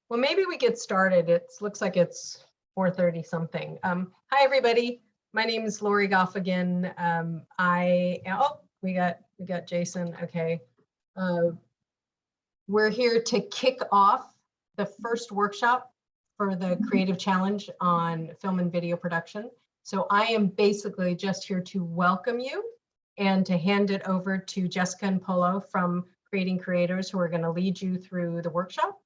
Well, maybe we get started. It looks like it's 4:30 something. Hi, everybody. My name is Lori Goffigan. We got Jason. Okay. We're here to kick off the first workshop for the Creative Challenge on film and video production. So I am basically just here to welcome you and to hand it over to Jessica and Polo from Creating Creators, who are going to lead you through the workshop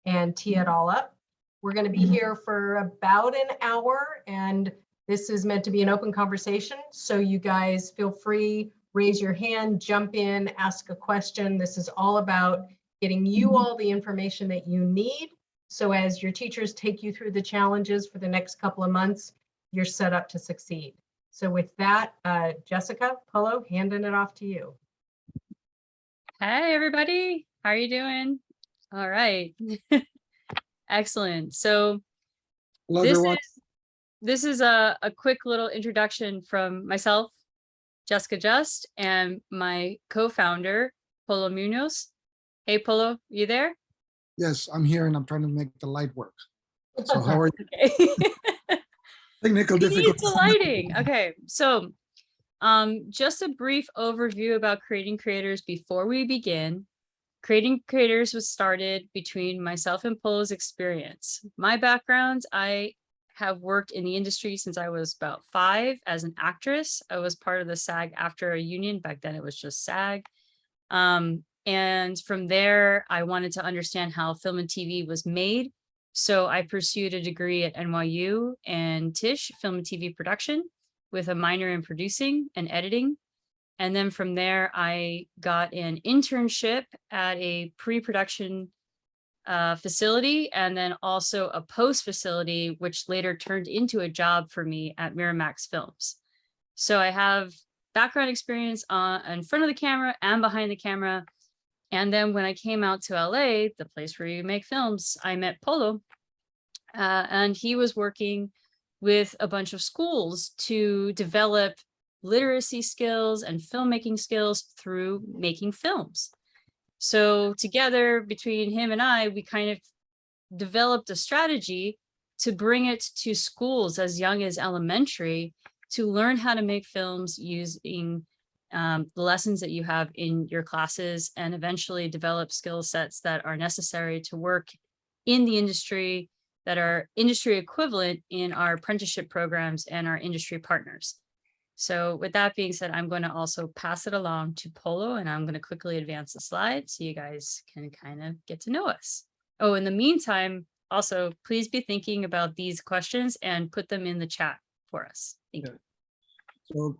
and tee it all up. We're going to be here for about an hour, and this is meant to be an open conversation. So you guys feel free, raise your hand, jump in, ask a question. This is all about getting you all the information that you need. So as your teachers take you through the challenges for the next couple of months, you're set up to succeed. So with that, Jessica, Polo, handing it off to you. Hi, everybody. How are you doing? All right. Excellent. So Hello, this everyone. is a quick little introduction from myself, Jessica Just, and my co-founder, Polo Munoz. Hey, Polo, you there? Yes, I'm here and I'm trying to make the light work. So how are you? Okay. Technical We need difficulties. the lighting. Okay, so just a brief overview about Creating Creators before we begin. Creating Creators was started between myself and Polo's experience. My background, I have worked in the industry since I was about 5 as an actress. I was part of the SAG-AFTRA union. Back then it was just SAG. And from there, I wanted to understand how film and TV was made. So I pursued a degree at NYU and Tisch, film and TV production, with a minor in producing and editing. And then from there, I got an internship at a pre-production facility, and then also a post facility, which later turned into a job for me at Miramax Films. So I have background experience in front of the camera and behind the camera. And then when I came out to LA, the place where you make films, I met Polo, and he was working with a bunch of schools to develop literacy skills and filmmaking skills through making films. So together, between him and I, we kind of developed a strategy to bring it to schools as young as elementary to learn how to make films using the lessons that you have in your classes, and eventually develop skill sets that are necessary to work in the industry, that are industry equivalent in our apprenticeship programs and our industry partners. So with that being said, I'm going to also pass it along to Polo, and I'm going to quickly advance the slide so you guys can kind of get to know us. Oh, in the meantime, also, please be thinking about these questions and put them in the chat for us. Thank you. So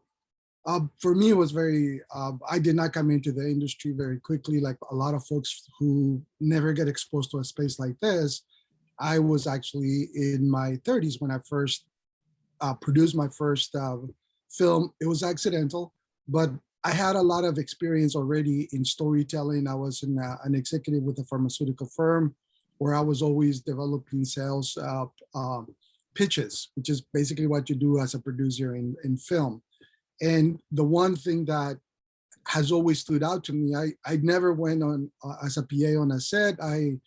for me, it was very, I did not come into the industry very quickly, like a lot of folks who never get exposed to a space like this. I was actually in my 30s when I first produced my first film. It was accidental, but I had a lot of experience already in storytelling. I was an executive with a pharmaceutical firm where I was always developing sales pitches, which is basically what you do as a producer in film. And the one thing that has always stood out to me, I never went on as a PA on a set. I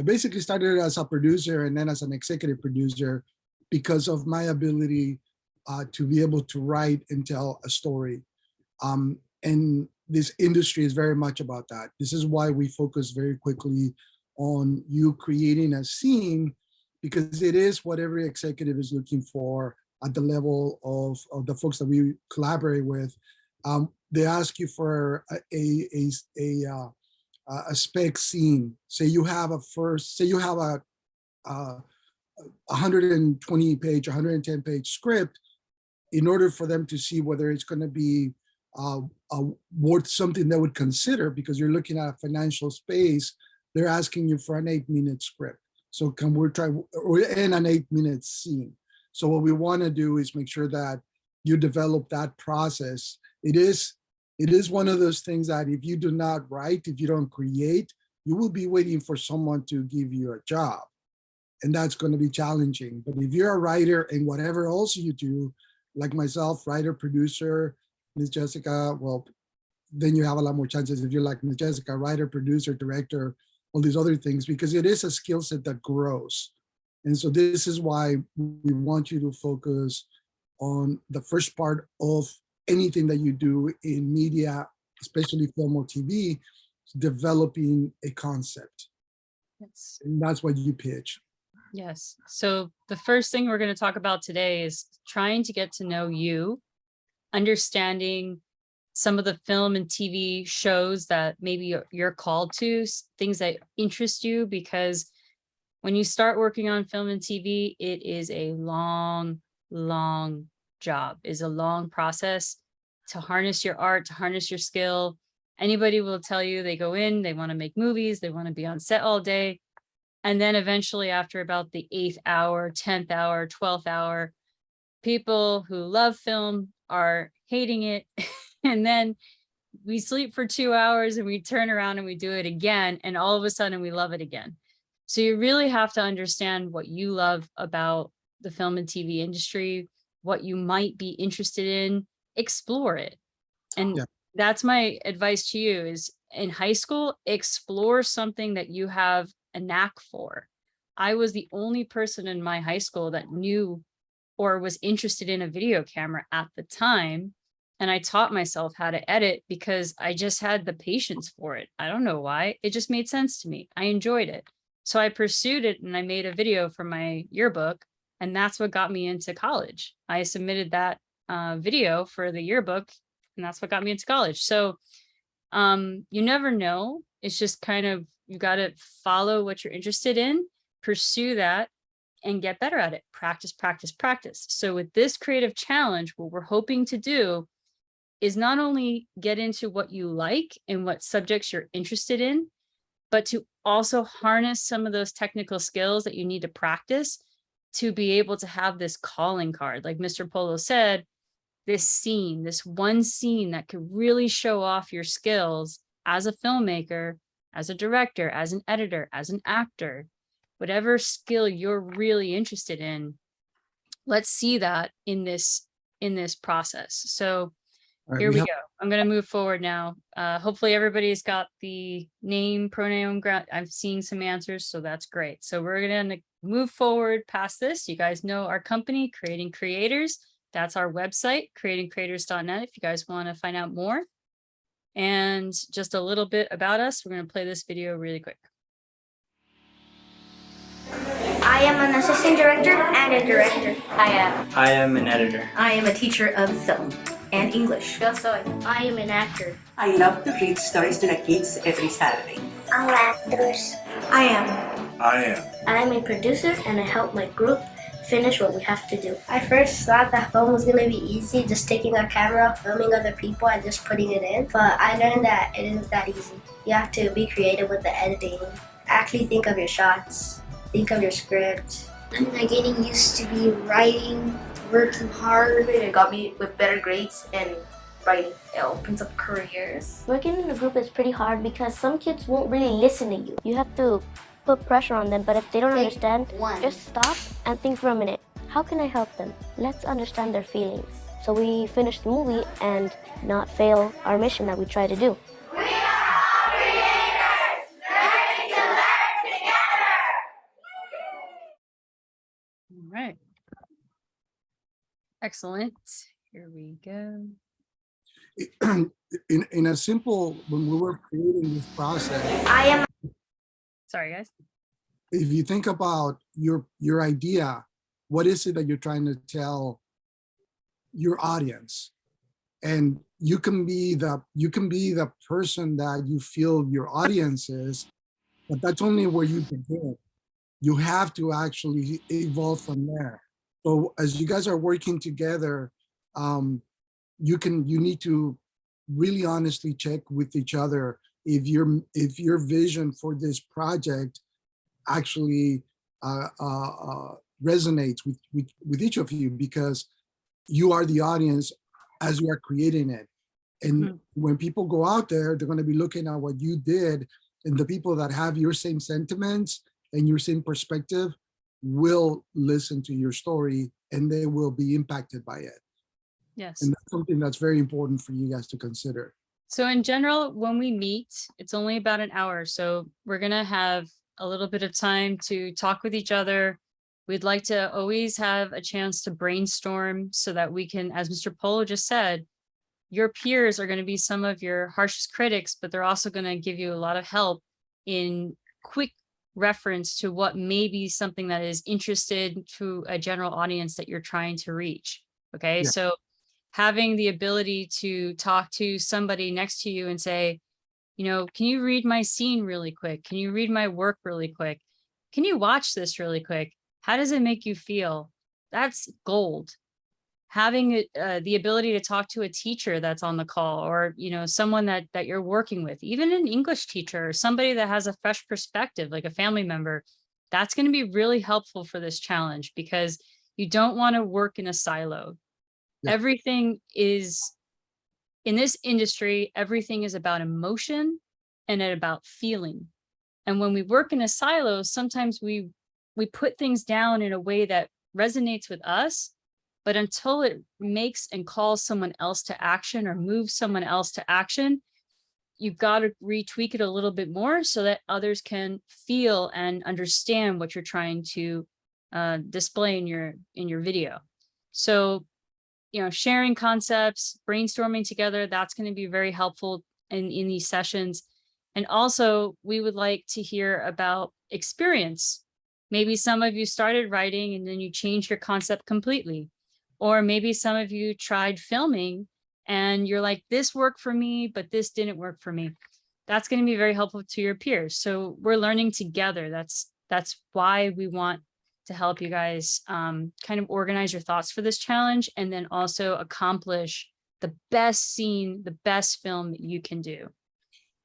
basically started as a producer and then as an executive producer because of my ability to be able to write and tell a story. And this industry is very much about that. This is why we focus very quickly on you creating a scene, because it is what every executive is looking for at the level of the folks that we collaborate with. They ask you for a spec scene. Say you have a 120 page, 110 page script. In order for them to see whether it's going to be worth something they would consider, because you're looking at a financial space, they're asking you for an 8-minute script. So can we try, or in an 8-minute scene. So what we want to do is make sure that you develop that process. It is one of those things that if you do not write, if you don't create, you will be waiting for someone to give you a job. And that's going to be challenging. But if you're a writer and whatever else you do, like myself, writer, producer, Ms. Jessica, well, then you have a lot more chances. If you're like Ms. Jessica, writer, producer, director, all these other things, because it is a skill set that grows. And so this is why we want you to focus on the first part of anything that you do in media, especially film or TV, developing a concept. Yes. And that's what you pitch. Yes. So the first thing we're going to talk about today is trying to get to know you, understanding some of the film and TV shows that maybe you're called to, things that interest you, because when you start working on film and TV, it is a long, long job, is a long process to harness your art, to harness your skill. Anybody will tell you they go in, they want to make movies, they want to be on set all day. And then eventually after about the 8th hour, 10th hour, 12th hour, people who love film are hating it. And then we sleep for 2 hours and we turn around and we do it again. And all of a sudden we love it again. So you really have to understand what you love about the film and TV industry, what you might be interested in, explore it. And Yeah. that's my advice to you is in high school, explore something that you have a knack for. I was the only person in my high school that knew or was interested in a video camera at the time. And I taught myself how to edit because I just had the patience for it. I don't know why. It just made sense to me. I enjoyed it. So I pursued it and I made a video for my yearbook. And that's what got me into college. I submitted that video for the yearbook and that's what got me into college. So you never know. It's just kind of, you got to follow what you're interested in, pursue that, and get better at it. Practice, practice, practice. So with this creative challenge, what we're hoping to do is not only get into what you like and what subjects you're interested in, but to also harness some of those technical skills that you need to practice to be able to have this calling card. Like Mr. Polo said, this scene, this one scene that could really show off your skills as a filmmaker, as a director, as an editor, as an actor, whatever skill you're really interested in, let's see that in this process. So All right, here we have- go. I'm going to move forward now. Hopefully everybody's got the name, pronoun, I'm seeing some answers, so that's great. So we're going to move forward past this. You guys know our company, Creating Creators. That's our website, creatingcreators.net, if you guys want to find out more. And just a little bit about us. We're going to play this video really quick. I am an assistant director and a director. I am an editor. I am a teacher of film and English. I am an actor. I love to read stories to the kids every Saturday. I'm an actress. I am. I'm a producer and I help my group finish what we have to do. I first thought that film was gonna be easy, just taking a camera, filming other people and just putting it in. But I learned that it isn't that easy. You have to be creative with the editing. Actually think of your shots. Think of your script. I'm getting used to be writing, working hard. It got me with better grades and writing. It opens up careers. Working in a group is pretty hard because some kids won't really listen to you. You have to put pressure on them, but if they don't understand, just stop and think for a minute. How can I help them? Let's understand their feelings. So we finish the movie and not fail our mission that we try to do. All right. Excellent. Here we go. in a simple, when we were creating this process, I am Sorry, guys. if you think about your idea, what is it that you're trying to tell your audience? And you can be the person that you feel your audience is, but that's only where you begin. You have to actually evolve from there. So as you guys are working together, you need to really honestly check with each other if your vision for this project actually resonates with each of you, because you are the audience as you are creating it. And when people go out there, they're going to be looking at what you did, and the people that have your same sentiments and your same perspective will listen to your story and they will be impacted by it. Yes. And that's something that's very important for you guys to consider. So in general, when we meet, it's only about an hour. So we're gonna have a little bit of time to talk with each other. We'd like to always have a chance to brainstorm so that we can, as Mr. Polo just said, your peers are going to be some of your harshest critics, but they're also going to give you a lot of help in quick reference to what may be something that is interested to a general audience that you're trying to reach. Okay, Yeah. so having the ability to talk to somebody next to you and say, you know, can you read my scene really quick? Can you read my work really quick? Can you watch this really quick? How does it make you feel? That's gold. Having the ability to talk to a teacher that's on the call, or you know, someone that you're working with, even an English teacher or somebody that has a fresh perspective, like a family member, that's going to be really helpful for this challenge, because you don't want to work in a silo. Yeah. Everything is, in this industry, everything is about emotion and about feeling. And when we work in a silo, sometimes we put things down in a way that resonates with us, but until it makes and calls someone else to action or moves someone else to action, you've got to retweak it a little bit more so that others can feel and understand what you're trying to display in your video. So, you know, sharing concepts, brainstorming together, that's going to be very helpful in these sessions. And also, we would like to hear about experience. Maybe some of you started writing and then you changed your concept completely. Or maybe some of you tried filming and you're like, this worked for me, but this didn't work for me. That's going to be very helpful to your peers. So we're learning together. That's why we want to help you guys kind of organize your thoughts for this challenge, and then also accomplish the best scene, the best film that you can do.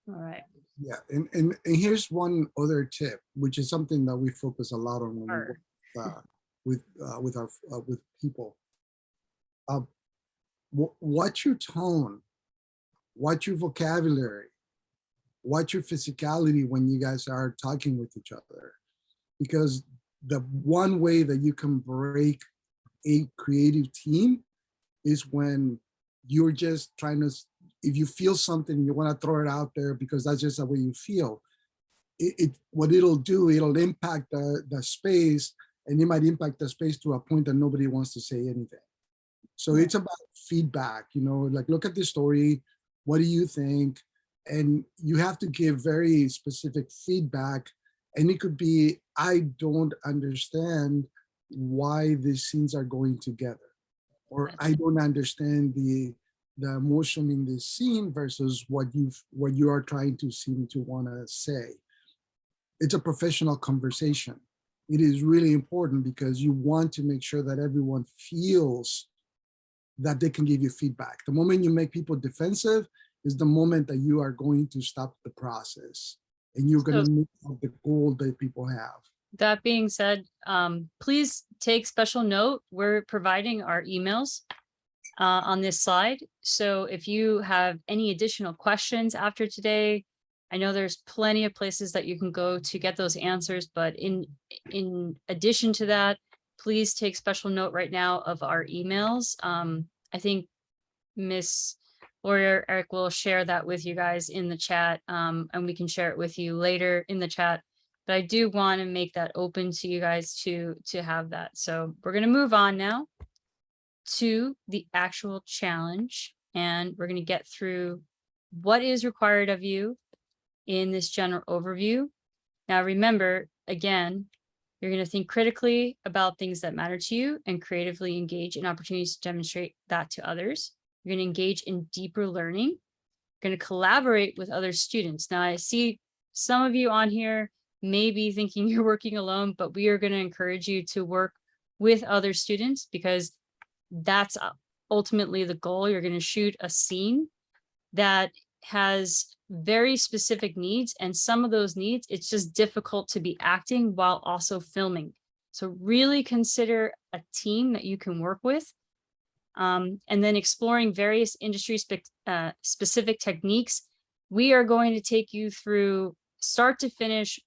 All right. Yeah, and here's one other tip, which is something that we focus a lot on when we work with people. Watch your tone, watch your vocabulary, watch your physicality when you guys are talking with each other, because the one way that you can break a creative team is when you're just trying to, if you feel something, you want to throw it out there because that's just the way you feel. What it'll do, it'll impact the space, and it might impact the space to a point that nobody wants to say anything. So it's about feedback, you know, like, look at the story, what do you think? And you have to give very specific feedback. And it could be, I don't understand why these scenes are going together, or I don't understand the emotion in this scene versus what you are trying to seem to want to say. It's a professional conversation. It is really important because you want to make sure that everyone feels that they can give you feedback. The moment you make people defensive is the moment that you are going to stop the process and you're going to miss the goal that people have. That being said, please take special note. We're providing our emails on this slide. So if you have any additional questions after today, I know there's plenty of places that you can go to get those answers, but in addition to that, please take special note right now of our emails. I think Miss Laura Eric will share that with you guys in the chat, and we can share it with you later in the chat. But I do want to make that open to you guys to have that. So we're going to move on now to the actual challenge, and we're going to get through what is required of you in this general overview. Now, remember, again, you're going to think critically about things that matter to you and creatively engage in opportunities to demonstrate that to others. You're going to engage in deeper learning. You're going to collaborate with other students. Now, I see some of you on here may be thinking you're working alone, but we are going to encourage you to work with other students because that's ultimately the goal. You're going to shoot a scene that has very specific needs, and some of those needs, it's just difficult to be acting while also filming. So really consider a team that you can work with, and then exploring various industry specific techniques. We are going to take you through start to finish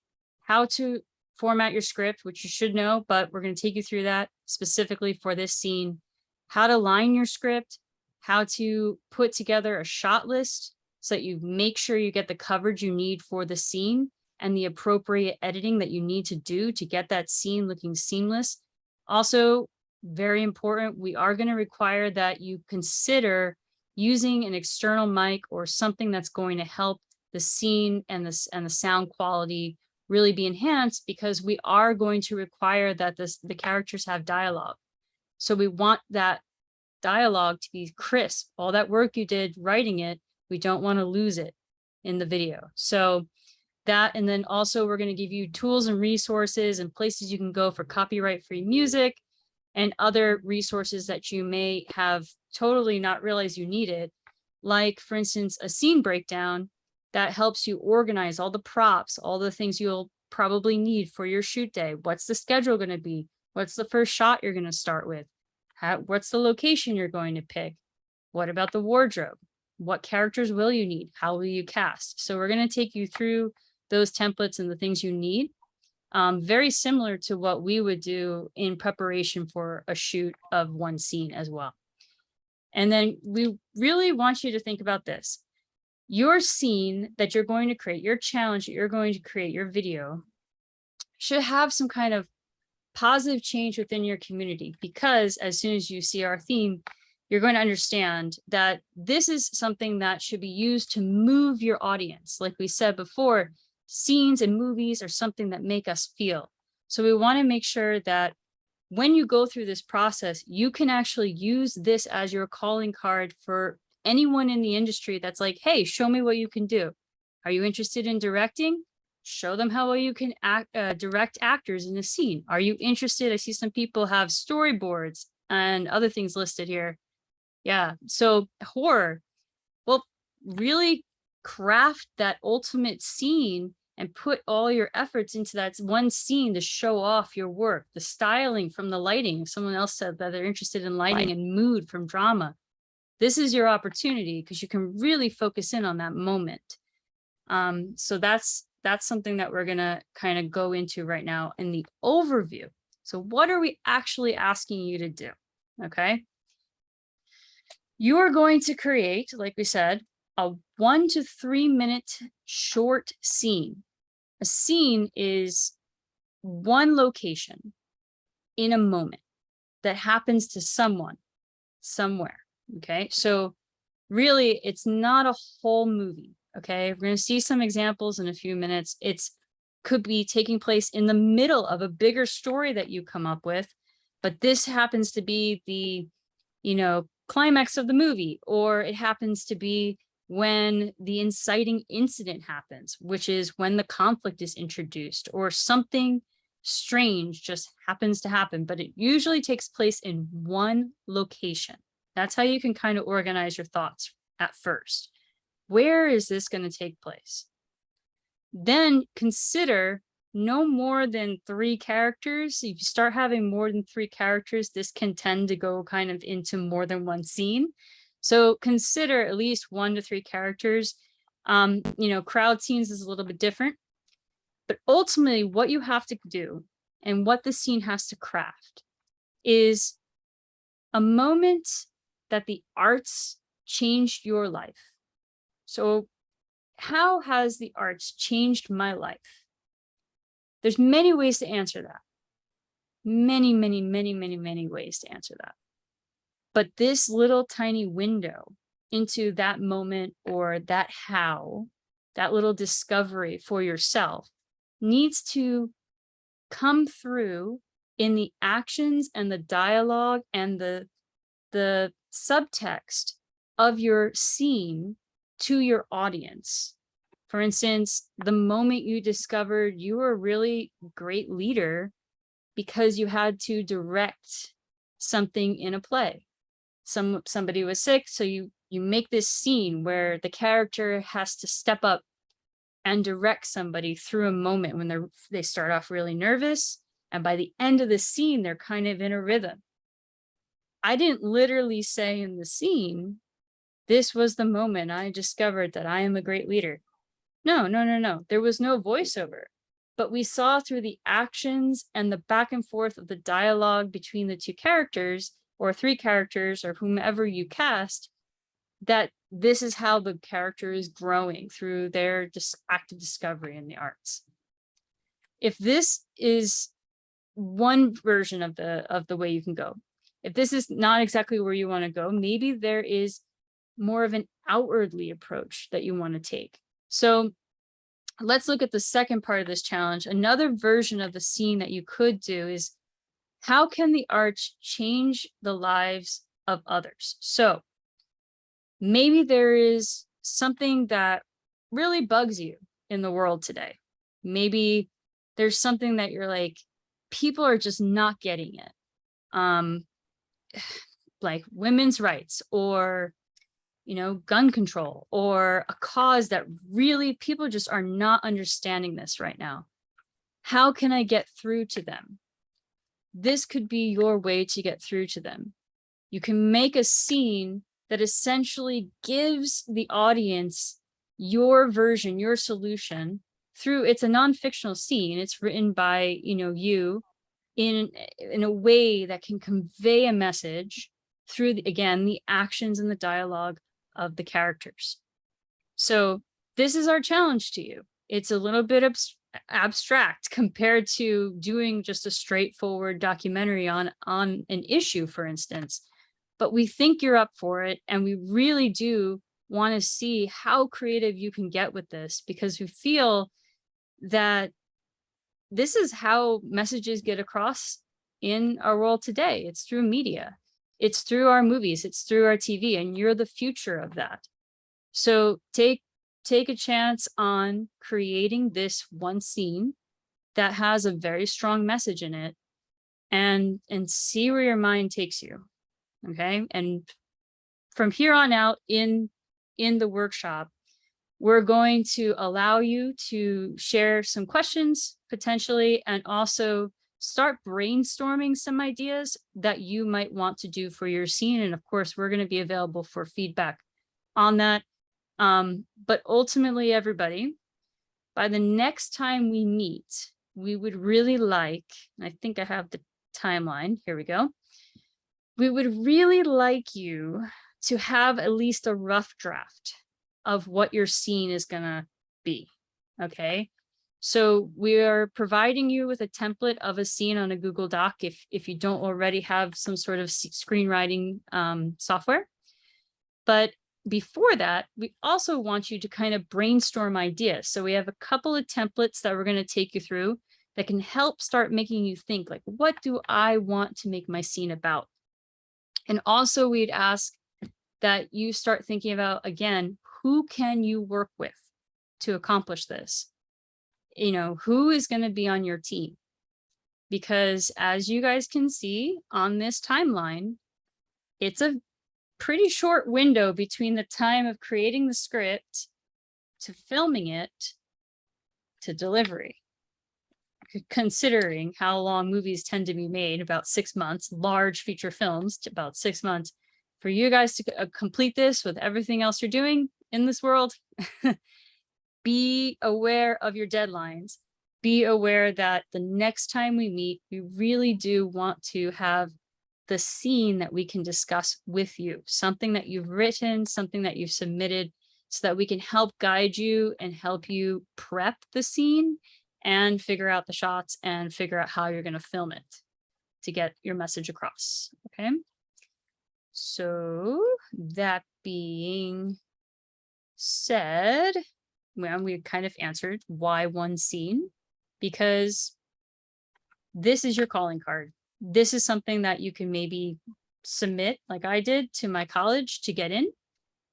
how to format your script, which you should know, but we're going to take you through that specifically for this scene, how to line your script, how to put together a shot list, so that you make sure you get the coverage you need for the scene and the appropriate editing that you need to do to get that scene looking seamless. Also, very important, we are going to require that you consider using an external mic or something that's going to help the scene and the sound quality really be enhanced, because we are going to require that the characters have dialogue. So we want that dialogue to be crisp. All that work you did writing it, we don't want to lose it in the video. So that, and then also we're going to give you tools and resources and places you can go for copyright-free music and other resources that you may have totally not realized you needed. Like, for instance, a scene breakdown that helps you organize all the props, all the things you'll probably need for your shoot day. What's the schedule going to be? What's the first shot you're going to start with? What's the location you're going to pick? What about the wardrobe? What characters will you need? How will you cast? So we're going to take you through those templates and the things you need. Very similar to what we would do in preparation for a shoot of one scene as well. And then we really want you to think about this. Your scene that you're going to create, your challenge that you're going to create, your video, should have some kind of positive change within your community, because as soon as you see our theme, you're going to understand that this is something that should be used to move your audience. Like we said before, scenes and movies are something that make us feel. So we want to make sure that when you go through this process, you can actually use this as your calling card for anyone in the industry that's like, hey, show me what you can do. Are you interested in directing? Show them how well you can direct actors in a scene. Are you interested? I see some people have storyboards and other things listed here. Yeah, so horror. Well, really craft that ultimate scene and put all your efforts into that one scene to show off your work. The styling from the lighting. Someone else said that they're interested in lighting and mood from drama. This is your opportunity because you can really focus in on that moment. So that's something that we're gonna kind of go into right now in the overview. So what are we actually asking you to do? Okay. You are going to create, like we said, a 1 to 3 minute short scene. A scene is one location in a moment that happens to someone somewhere. Okay, so really it's not a whole movie. Okay, we're going to see some examples in a few minutes. It's could be taking place in the middle of a bigger story that you come up with, but this happens to be the, climax of the movie, or it happens to be when the inciting incident happens, which is when the conflict is introduced, or something strange just happens to happen, but it usually takes place in one location. That's how you can kind of organize your thoughts at first. Where is this going to take place? Then consider no more than 3 characters. If you start having more than 3 characters, this can tend to go kind of into more than one scene. So consider at least 1 to 3 characters. Crowd scenes is a little bit different, but ultimately what you have to do and what the scene has to craft is a moment that the arts changed your life. So how has the arts changed my life? There's many ways to answer that. Many, many, many, many, many ways to answer that. But this little tiny window into that moment, or that little discovery for yourself, needs to come through in the actions and the dialogue and the subtext of your scene to your audience. For instance, the moment you discovered you were a really great leader because you had to direct something in a play. Somebody was sick, so you make this scene where the character has to step up and direct somebody through a moment when they start off really nervous, and by the end of the scene, they're kind of in a rhythm. I didn't literally say in the scene, this was the moment I discovered that I am a great leader. No. There was no voiceover, but we saw through the actions and the back and forth of the dialogue between the 2 characters or 3 characters or whomever you cast, that this is how the character is growing through their active discovery in the arts. If this is one version of the way you can go, if this is not exactly where you want to go, maybe there is more of an outwardly approach that you want to take. So let's look at the second part of this challenge. Another version of the scene that you could do is, how can the arts change the lives of others? So maybe there is something that really bugs you in the world today. Maybe there's something that you're like, people are just not getting it. Like women's rights, or gun control, or a cause that really people just are not understanding this right now. How can I get through to them? This could be your way to get through to them. You can make a scene that essentially gives the audience your version, your solution through, it's a non-fictional scene. It's written by, you in a way that can convey a message through, again, the actions and the dialogue of the characters. So this is our challenge to you. It's a little bit abstract compared to doing just a straightforward documentary on an issue, for instance, but we think you're up for it, and we really do want to see how creative you can get with this, because we feel that this is how messages get across in our world today. It's through media, it's through our movies, it's through our TV, and you're the future of that. So take a chance on creating this one scene that has a very strong message in it, and see where your mind takes you. Okay. And from here on out in the workshop, we're going to allow you to share some questions potentially, and also start brainstorming some ideas that you might want to do for your scene. And of course, we're going to be available for feedback on that. But ultimately, everybody, by the next time we meet, we would really like, and I think I have the timeline, here we go. We would really like you to have at least a rough draft of what your scene is gonna be, okay? So we are providing you with a template of a scene on a Google Doc if you don't already have some sort of screenwriting software. But before that, we also want you to kind of brainstorm ideas. So we have a couple of templates that we're going to take you through that can help start making you think, like, what do I want to make my scene about? And also we'd ask that you start thinking about, again, who can you work with to accomplish this? Who is going to be on your team? Because as you guys can see on this timeline, it's a pretty short window between the time of creating the script to filming it to delivery. Considering how long movies tend to be made, about 6 months, large feature films, to about 6 months, for you guys to complete this with everything else you're doing in this world, be aware of your deadlines. Be aware that the next time we meet, we really do want to have the scene that we can discuss with you, something that you've written, something that you've submitted, so that we can help guide you and help you prep the scene and figure out the shots and figure out how you're going to film it to get your message across. Okay. So that being said, well, we kind of answered why one scene, because this is your calling card. This is something that you can maybe submit, like I did, to my college to get in.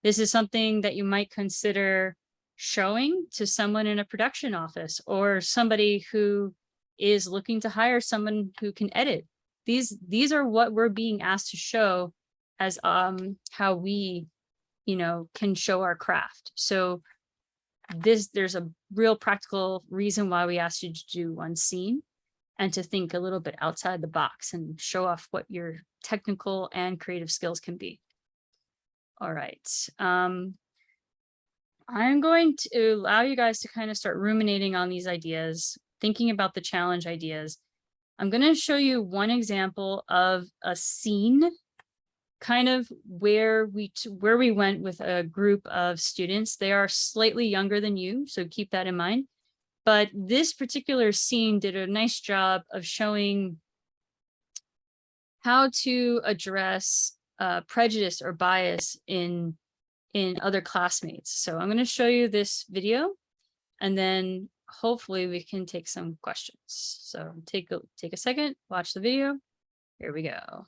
This is something that you might consider showing to someone in a production office, or somebody who is looking to hire someone who can edit. These are what we're being asked to show as how we, can show our craft. So there's a real practical reason why we asked you to do one scene, and to think a little bit outside the box and show off what your technical and creative skills can be. All right. I'm going to allow you guys to kind of start ruminating on these ideas, thinking about the challenge ideas. I'm going to show you one example of a scene kind of where we went with a group of students. They are slightly younger than you, so keep that in mind. But this particular scene did a nice job of showing how to address prejudice or bias in other classmates. So I'm going to show you this video, and then hopefully we can take some questions. So take a second, watch the video. Here we go.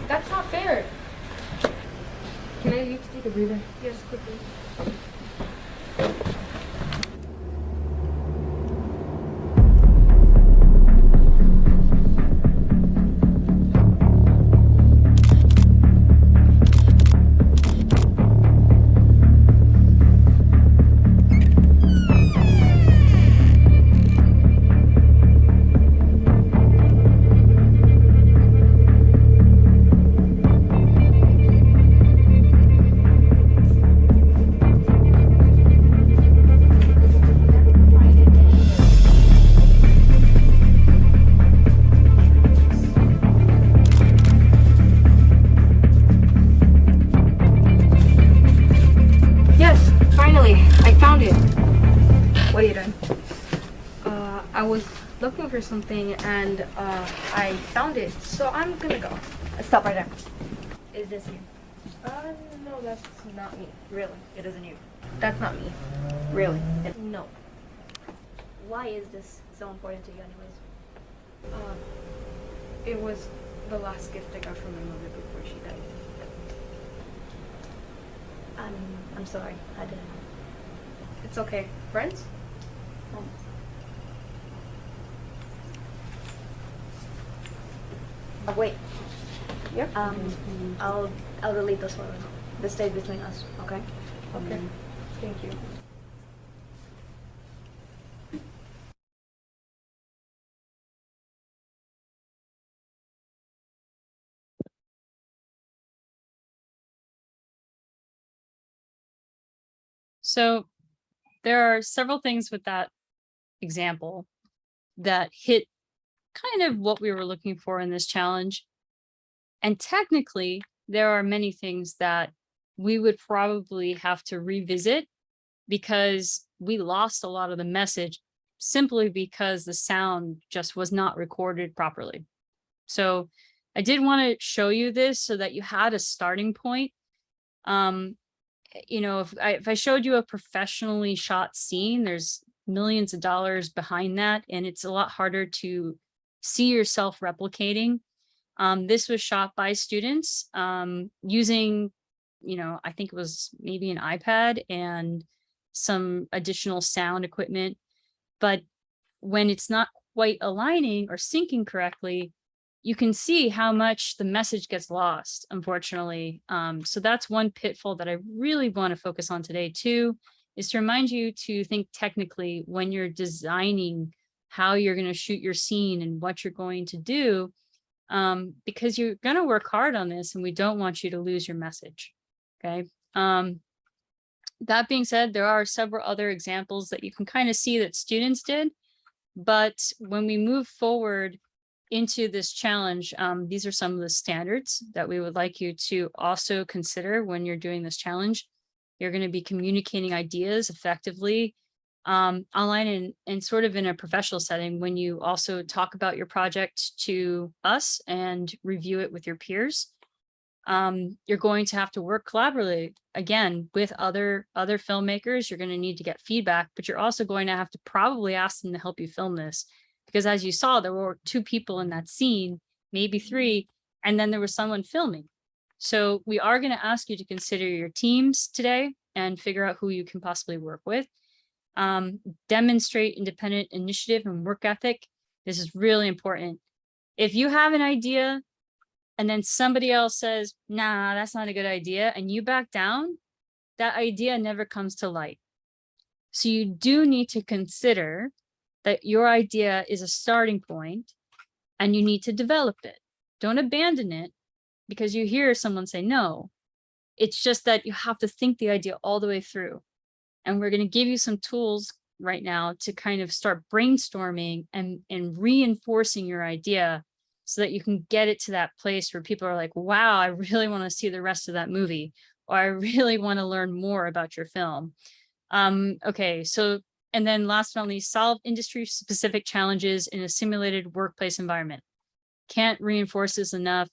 That's not fair. Can I leave to take a breather? Yes, quickly. Yes, finally, I found it. What are you doing? I was looking for something and I found it, so I'm gonna go. Stop right there. Is this you? No, that's not me. Really? It isn't you? That's not me. Really? No. Why is this so important to you anyways? It was the last gift I got from my mother before she died. I'm sorry, I didn't know. It's okay. Friends? Wait. Yep. I'll delete this one. This stays between us, okay? Okay. Thank you. So there are several things with that example that hit kind of what we were looking for in this challenge. And technically, there are many things that we would probably have to revisit because we lost a lot of the message simply because the sound just was not recorded properly. So I did want to show you this so that you had a starting point. You know, if I showed you a professionally shot scene, there's millions of dollars behind that, and it's a lot harder to see yourself replicating. This was shot by students using, you know, I think it was maybe an iPad and some additional sound equipment. But when it's not quite aligning or syncing correctly, you can see how much the message gets lost, unfortunately. So that's one pitfall that I really want to focus on today too, is to remind you to think technically when you're designing how you're going to shoot your scene and what you're going to do, because you're going to work hard on this and we don't want you to lose your message. Okay. That being said, there are several other examples that you can kind of see that students did. But when we move forward into this challenge, these are some of the standards that we would like you to also consider when you're doing this challenge. You're going to be communicating ideas effectively online and sort of in a professional setting when you also talk about your project to us and review it with your peers. You're going to have to work collaboratively again with other filmmakers. You're going to need to get feedback, but you're also going to have to probably ask them to help you film this, because as you saw, there were 2 people in that scene, maybe 3, and then there was someone filming. So we are going to ask you to consider your teams today and figure out who you can possibly work with. Demonstrate independent initiative and work ethic. This is really important. If you have an idea and then somebody else says, nah, that's not a good idea, and you back down, that idea never comes to light. So you do need to consider that your idea is a starting point and you need to develop it. Don't abandon it because you hear someone say no. It's just that you have to think the idea all the way through. And we're going to give you some tools right now to kind of start brainstorming and reinforcing your idea so that you can get it to that place where people are like, wow, I really want to see the rest of that movie, or I really want to learn more about your film. Okay, so, and then last but not least, solve industry specific challenges in a simulated workplace environment. Can't reinforce this enough.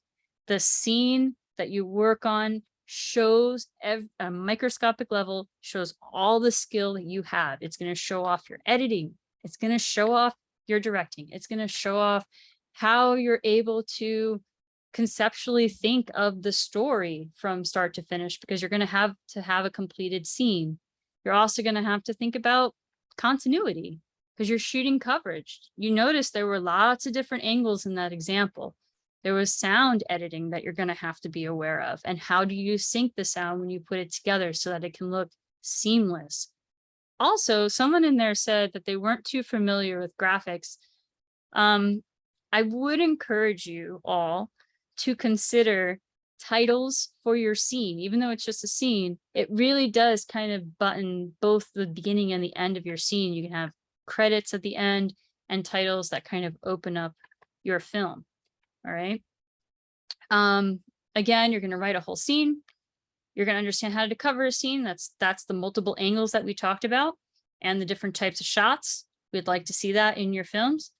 The scene that you work on shows a microscopic level, shows all the skill that you have. It's going to show off your editing. It's going to show off your directing. It's going to show off how you're able to conceptually think of the story from start to finish, because you're going to have a completed scene. You're also going to have to think about continuity because you're shooting coverage. You notice there were lots of different angles in that example. There was sound editing that you're going to have to be aware of. And how do you sync the sound when you put it together so that it can look seamless? Also, someone in there said that they weren't too familiar with graphics. I would encourage you all to consider titles for your scene. Even though it's just a scene, it really does kind of button both the beginning and the end of your scene. You can have credits at the end and titles that kind of open up your film. All right. Again, you're going to write a whole scene. You're going to understand how to cover a scene. That's the multiple angles that we talked about and the different types of shots. We'd like to see that in your films.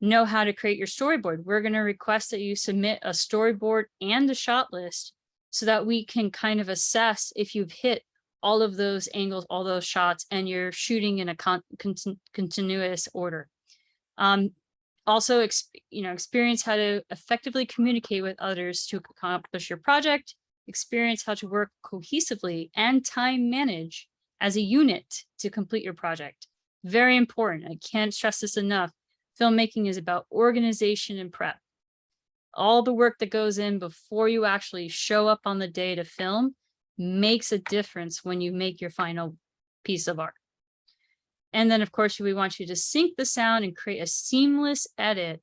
Know how to create your storyboard. We're going to request that you submit a storyboard and a shot list so that we can kind of assess if you've hit all of those angles, all those shots, and you're shooting in a continuous order. Also, experience how to effectively communicate with others to accomplish your project, experience how to work cohesively and time manage as a unit to complete your project. Very important. I can't stress this enough. Filmmaking is about organization and prep. All the work that goes in before you actually show up on the day to film makes a difference when you make your final piece of art. And then, of course, we want you to sync the sound and create a seamless edit,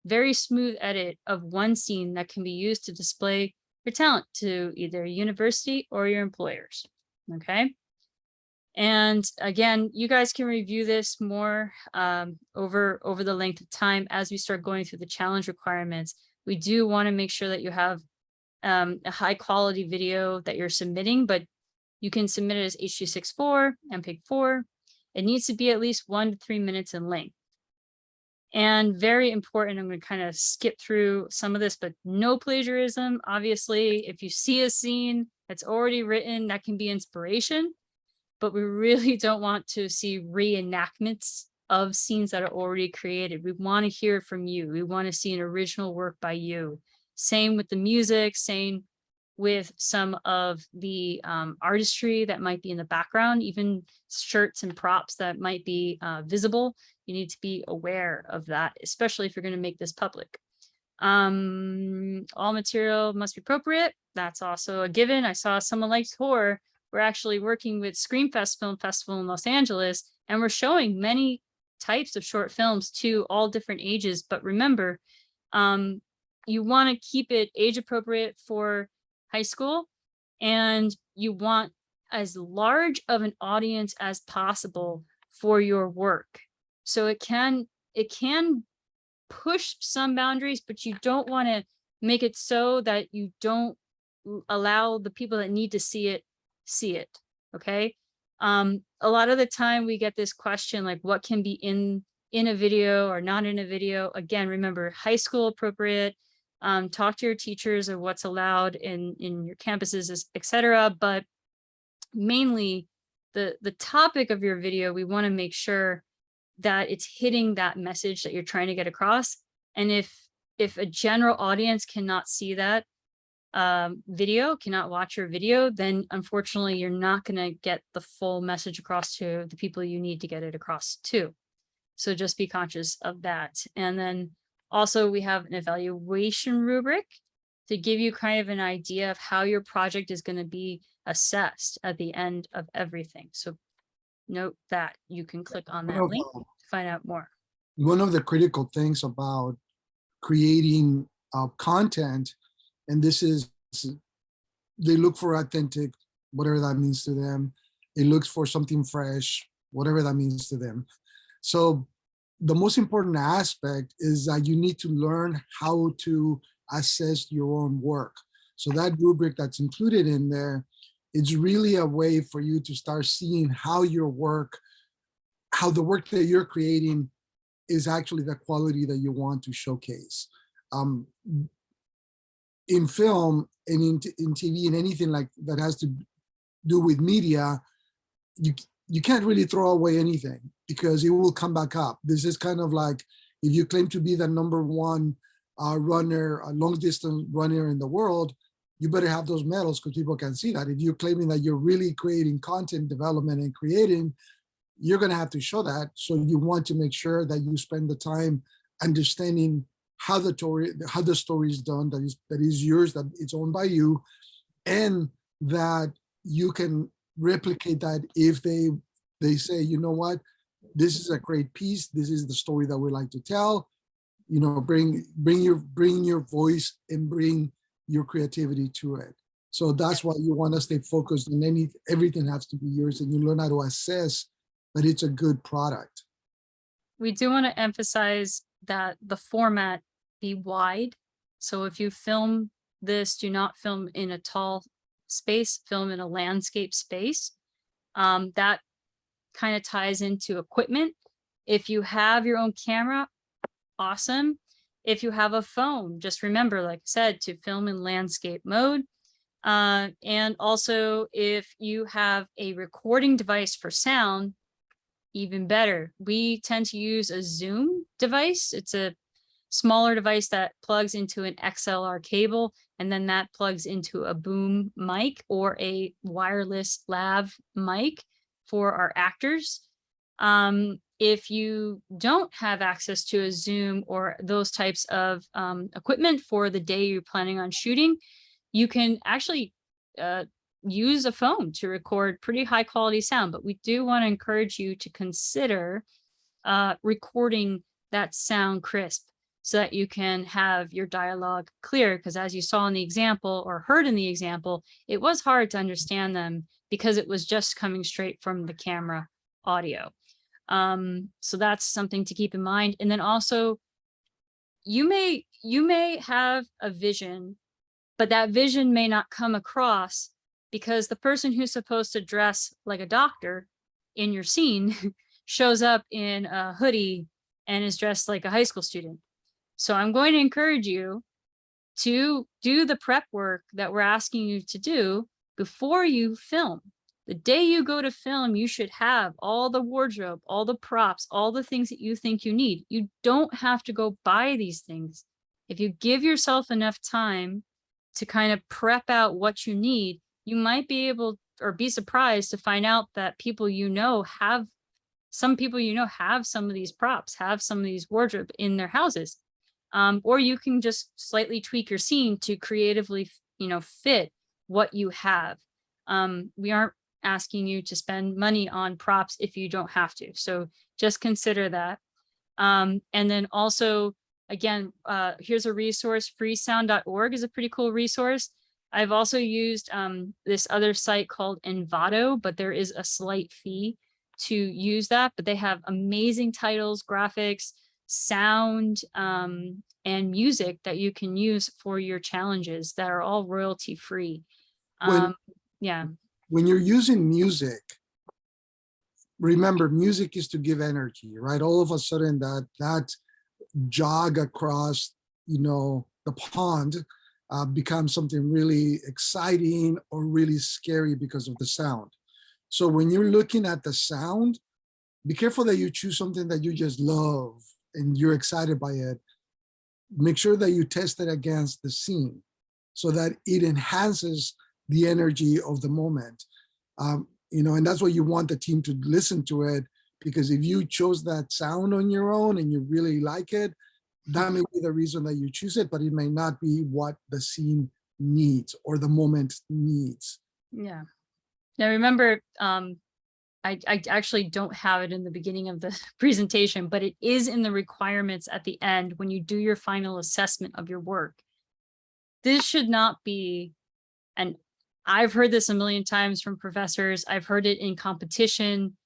very smooth edit of one scene that can be used to display your talent to either university or your employers. Okay. And again, you guys can review this more over the length of time as we start going through the challenge requirements. We do want to make sure that you have a high quality video that you're submitting, but you can submit it as H.264, MPEG-4. It needs to be at least 1 to 3 minutes in length. And very important, I'm going to kind of skip through some of this, but no plagiarism. Obviously, if you see a scene that's already written, that can be inspiration. But we really don't want to see reenactments of scenes that are already created. We want to hear from you. We want to see an original work by you. Same with the music, same with some of the artistry that might be in the background, even shirts and props that might be visible. You need to be aware of that, especially if you're going to make this public. All material must be appropriate. That's also a given. I saw someone liked horror. We're actually working with Screamfest Film Festival in Los Angeles, and we're showing many types of short films to all different ages. But remember, you want to keep it age appropriate for high school, and you want as large of an audience as possible for your work. So it can push some boundaries, but you don't want to make it so that you don't allow the people that need to see it. Okay. A lot of the time we get this question, like what can be in a video or not in a video. Again, remember, high school appropriate. Talk to your teachers of what's allowed in your campuses, etc. But mainly the topic of your video, we want to make sure that it's hitting that message that you're trying to get across. And if a general audience cannot see that video, cannot watch your video, then unfortunately you're not going to get the full message across to the people you need to get it across to. So just be conscious of that. And then also we have an evaluation rubric. to give you kind of an idea of how your project is going to be assessed at the end of everything. So note that you can click on that link to find out more. One of the critical things about creating content, and this is, they look for authentic, whatever that means to them. It looks for something fresh, whatever that means to them. So the most important aspect is that you need to learn how to assess your own work. So that rubric that's included in there, it's really a way for you to start seeing how your work, how the work that you're creating is actually the quality that you want to showcase. In film and in TV and anything like that has to do with media, you can't really throw away anything because it will come back up. This is kind of like if you claim to be the #1 runner, a long distance runner in the world, you better have those medals because people can see that. If you're claiming that you're really creating content development and creating, you're going to have to show that. So you want to make sure that you spend the time understanding how the story is done, that is yours, that it's owned by you, and that you can replicate that if they say, you know what, this is a great piece, this is the story that we like to tell, you know, bring your voice and bring your creativity to it. So that's why you want to stay focused on everything has to be yours, and you learn how to assess that it's a good product. We do want to emphasize that the format be wide. So if you film this, do not film in a tall space, film in a landscape space. That kind of ties into equipment. If you have your own camera, awesome. If you have a phone, just remember, like I said, to film in landscape mode. And also if you have a recording device for sound, even better. We tend to use a Zoom device. It's a smaller device that plugs into an XLR cable, and then that plugs into a boom mic or a wireless lav mic for our actors. If you don't have access to a Zoom or those types of equipment for the day you're planning on shooting, you can actually use a phone to record pretty high quality sound, but we do want to encourage you to consider recording that sound crisp so that you can have your dialogue clear, because as you saw in the example or heard in the example, it was hard to understand them because it was just coming straight from the camera audio. So that's something to keep in mind. And then also you may have a vision, but that vision may not come across because the person who's supposed to dress like a doctor in your scene shows up in a hoodie and is dressed like a high school student. So I'm going to encourage you to do the prep work that we're asking you to do before you film. The day you go to film, you should have all the wardrobe, all the props, all the things that you think you need. You don't have to go buy these things. If you give yourself enough time to kind of prep out what you need, you might be able or be surprised to find out that people you know have some of these props, have some of these wardrobe in their houses. Or you can just slightly tweak your scene to creatively, fit what you have. We aren't asking you to spend money on props if you don't have to. So just consider that. And then also, again, here's a resource, freesound.org is a pretty cool resource. I've also used this other site called Envato, but there is a slight fee to use that, but they have amazing titles, graphics, sound, and music that you can use for your challenges that are all royalty free. Yeah. When you're using music, remember, music is to give energy, right? All of a sudden that jog across, the pond becomes something really exciting or really scary because of the sound. So when you're looking at the sound, be careful that you choose something that you just love and you're excited by it. Make sure that you test it against the scene so that it enhances the energy of the moment. And that's why you want the team to listen to it, because if you chose that sound on your own and you really like it, that may be the reason that you choose it, but it may not be what the scene needs or the moment needs. Yeah. Now remember, I actually don't have it in the beginning of the presentation, but it is in the requirements at the end when you do your final assessment of your work. This should not be, and I've heard this a million times from professors. I've heard it in competition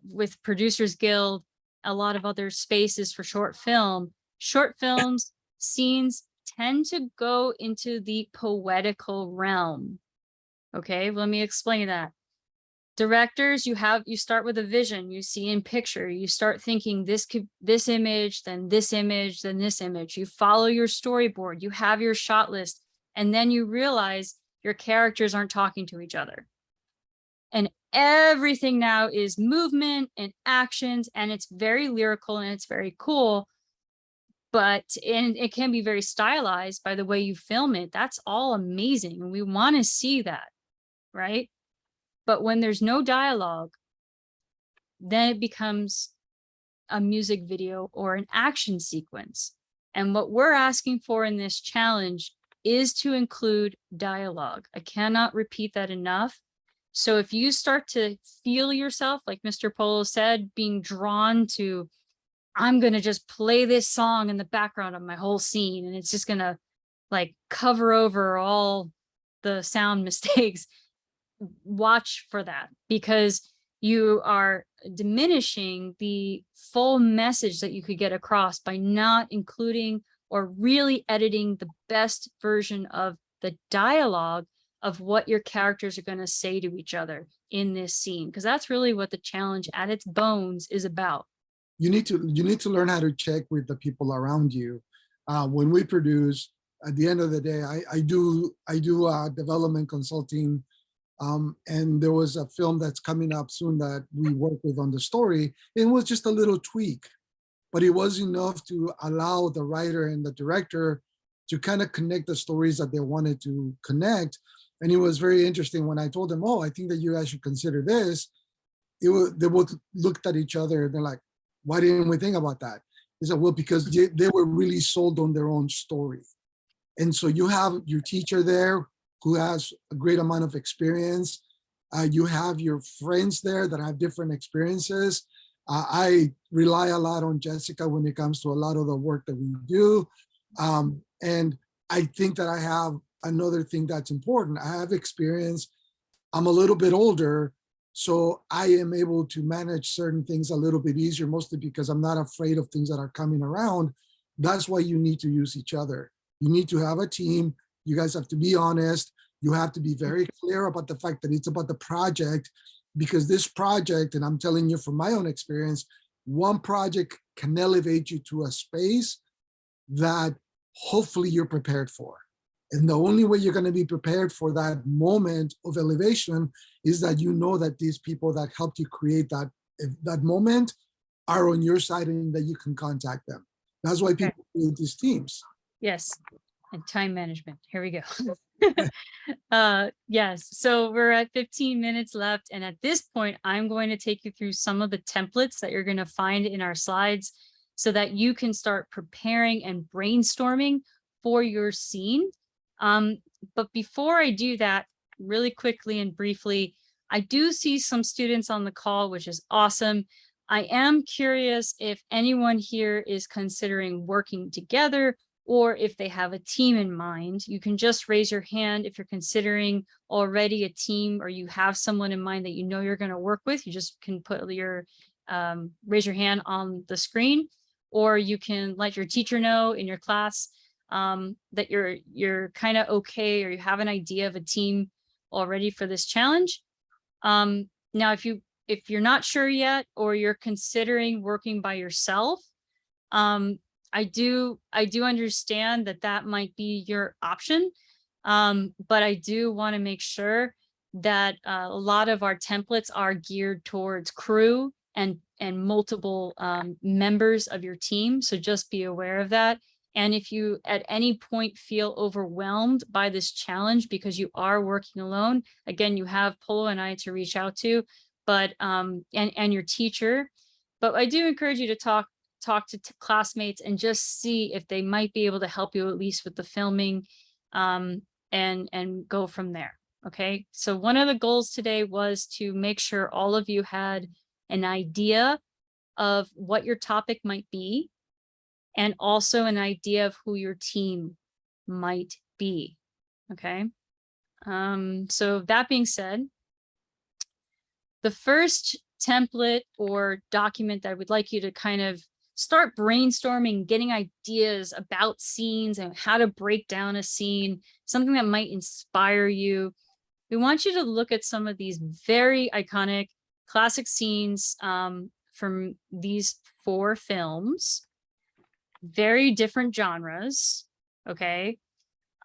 with Producers Guild, a lot of other spaces for short film. Short films, scenes tend to go into the poetical realm. Okay, let me explain that. Directors, you start with a vision, you see in picture, you start thinking this image, then this image, then this image. You follow your storyboard, you have your shot list, and then you realize your characters aren't talking to each other. And everything now is movement and actions, and it's very lyrical and it's very cool, but it can be very stylized by the way you film it. That's all amazing, and we want to see that, right? But when there's no dialogue, then it becomes a music video or an action sequence. And what we're asking for in this challenge is to include dialogue. I cannot repeat that enough. So if you start to feel yourself, like Mr. Polo said, being drawn to, I'm going to just play this song in the background of my whole scene, and it's just going to like cover over all the sound mistakes, watch for that, because you are diminishing the full message that you could get across by not including or really editing the best version of the dialogue of what your characters are going to say to each other in this scene, because that's really what the challenge at its bones is about. You need to learn how to check with the people around you. When we produce, at the end of the day, I do development consulting. And there was a film that's coming up soon that we work with on the story. It was just a little tweak, but it was enough to allow the writer and the director to kind of connect the stories that they wanted to connect. And it was very interesting when I told them, oh, I think that you guys should consider this. They both looked at each other and they're like, why didn't we think about that? He said, well, because they were really sold on their own story. And so you have your teacher there who has a great amount of experience. You have your friends there that have different experiences. I rely a lot on Jessica when it comes to a lot of the work that we do. And I think that I have another thing that's important. I have experience. I'm a little bit older, so I am able to manage certain things a little bit easier, mostly because I'm not afraid of things that are coming around. That's why you need to use each other. You need to have a team. You guys have to be honest. You have to be very clear about the fact that it's about the project, because this project, and I'm telling you from my own experience, one project can elevate you to a space that hopefully you're prepared for. And the only way you're going to be prepared for that moment of elevation is that you know that these people that helped you create that moment are on your side and that you can contact them. That's why people create these teams. Yes. And time management. Here we go. Yes. So we're at 15 minutes left. And at this point, I'm going to take you through some of the templates that you're going to find in our slides so that you can start preparing and brainstorming for your scene. But before I do that, really quickly and briefly, I do see some students on the call, which is awesome. I am curious if anyone here is considering working together, or if they have a team in mind. You can just raise your hand if you're considering already a team, or you have someone in mind that you know you're going to work with. You just can put your raise your hand on the screen, or you can let your teacher know in your class that you're kind of okay, or you have an idea of a team already for this challenge. Now, if you're not sure yet, or you're considering working by yourself, I do understand that might be your option, but I do want to make sure that a lot of our templates are geared towards crew and multiple members of your team. So just be aware of that. And if you at any point feel overwhelmed by this challenge because you are working alone, again, you have Polo and I to reach out to, but and your teacher. But I do encourage you to talk talk to classmates and just see if they might be able to help you at least with the filming, and go from there. Okay, so one of the goals today was to make sure all of you had an idea of what your topic might be, and also an idea of who your team might be. Okay, so that being said, the first template or document that I would like you to kind of start brainstorming, getting ideas about scenes and how to break down a scene, something that might inspire you. We want you to look at some of these very iconic classic scenes from these 4 films, very different genres, okay?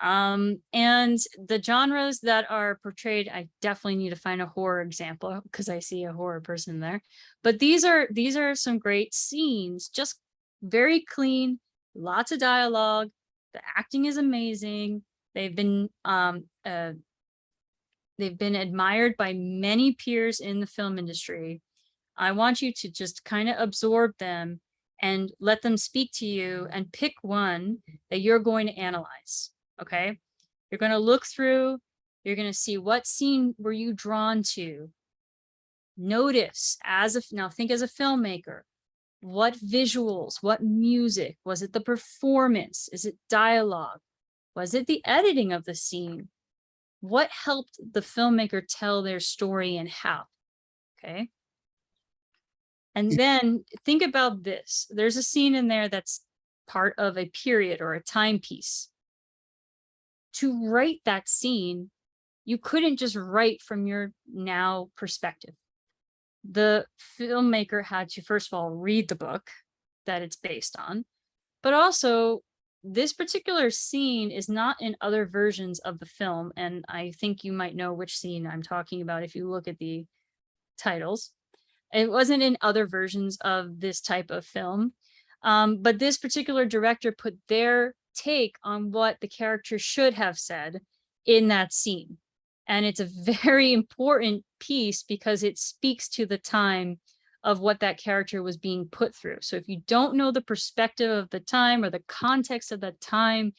And the genres that are portrayed, I definitely need to find a horror example because I see a horror person there. But these are some great scenes, just very clean, lots of dialogue. The acting is amazing. They've been admired by many peers in the film industry. I want you to just kind of absorb them and let them speak to you and pick one that you're going to analyze. Okay, you're going to look through, you're going to see what scene were you drawn to. Notice now think as a filmmaker, what visuals, what music, was it the performance? Is it dialogue? Was it the editing of the scene? What helped the filmmaker tell their story and how? Okay. And then think about this. There's a scene in there that's part of a period or a timepiece. To write that scene, you couldn't just write from your now perspective. The filmmaker had to, first of all, read the book that it's based on, but also this particular scene is not in other versions of the film. And I think you might know which scene I'm talking about if you look at the titles. It wasn't in other versions of this type of film, but this particular director put their take on what the character should have said in that scene. And it's a very important piece because it speaks to the time of what that character was being put through. So if you don't know the perspective of the time or the context of the time,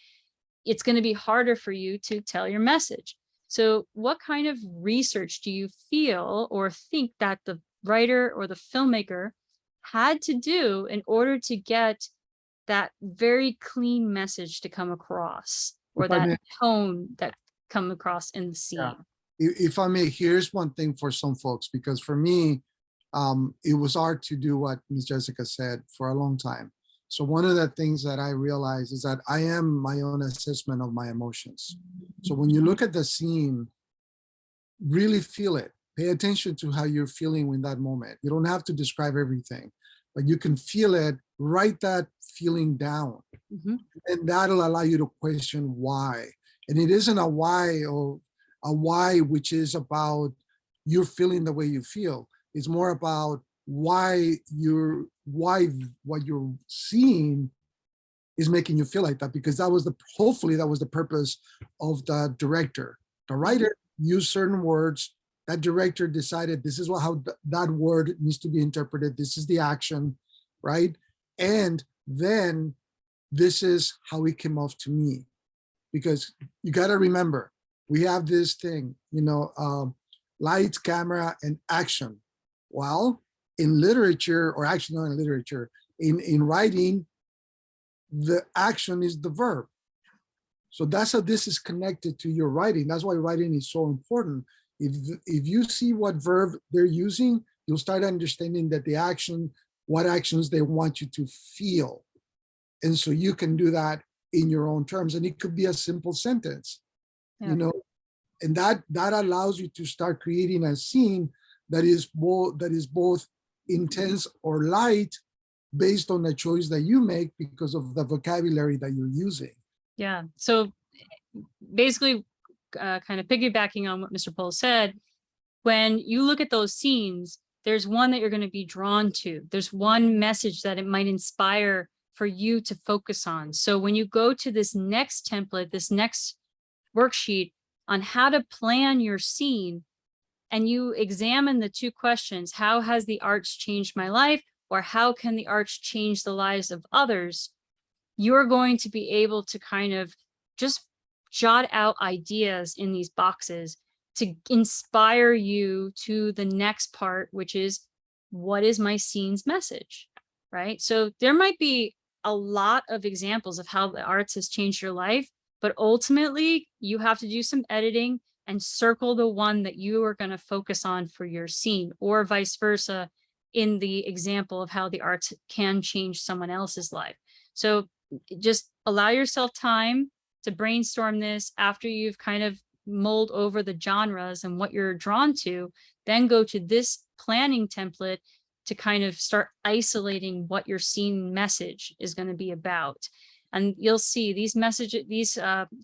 it's going to be harder for you to tell your message. So what kind of research do you feel or think that the writer or the filmmaker had to do in order to get that very clean message to come across, or that tone that come across in the scene? Yeah. If I may, here's one thing for some folks, because for me, it was hard to do what Ms. Jessica said for a long time. So one of the things that I realized is that I am my own assessment of my emotions. So when you look at the scene, really feel it. Pay attention to how you're feeling in that moment. You don't have to describe everything, but you can feel it, write that feeling down. And that'll allow you to question why. And it isn't a why or a why which is about you're feeling the way you feel. It's more about why what you're seeing is making you feel like that, because that was hopefully that was the purpose of the director. The writer used certain words. That director decided this is how that word needs to be interpreted. This is the action, right? And then this is how it came off to me. Because you got to remember, we have this thing, lights, camera, and action. Well, in literature, or actually not in literature, in writing, the action is the verb. So that's how this is connected to your writing. That's why writing is so important. If you see what verb they're using, you'll start understanding that what actions they want you to feel. And so you can do that in your own terms. And it could be a simple sentence, and that allows you to start creating a scene that is both intense or light based on the choice that you make because of the vocabulary that you're using. Yeah. So basically, kind of piggybacking on what Mr. Pohl said, when you look at those scenes, there's one that you're going to be drawn to. There's one message that it might inspire for you to focus on. So when you go to this next template, this next worksheet on how to plan your scene, and you examine the 2 questions, how has the arts changed my life? or how can the arts change the lives of others, you're going to be able to kind of just jot out ideas in these boxes to inspire you to the next part, which is, what is my scene's message, right? So there might be a lot of examples of how the arts has changed your life, but ultimately you have to do some editing and circle the one that you are going to focus on for your scene, or vice versa in the example of how the arts can change someone else's life. So just allow yourself time to brainstorm this after you've kind of mulled over the genres and what you're drawn to, then go to this planning template to kind of start isolating what your scene message is going to be about. And you'll see these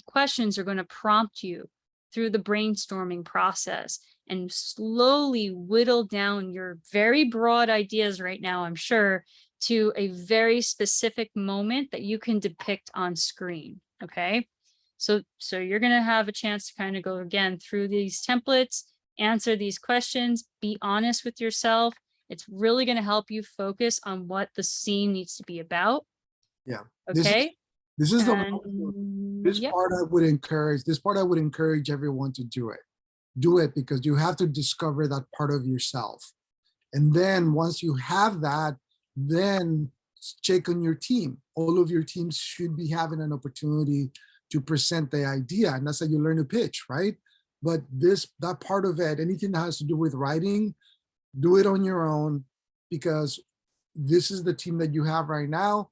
questions are going to prompt you through the brainstorming process and slowly whittle down your very broad ideas right now, I'm sure, to a very specific moment that you can depict on screen. Okay. So you're going to have a chance to kind of go again through these templates, answer these questions, be honest with yourself. It's really going to help you focus on what the scene needs to be about. Yeah. Okay. This is this yep. part I would encourage everyone to do it. Do it because you have to discover that part of yourself. And then once you have that, then check on your team. All of your teams should be having an opportunity to present the idea. And that's how you learn to pitch, right? But that part of it, anything that has to do with writing, do it on your own, because this is the team that you have right now.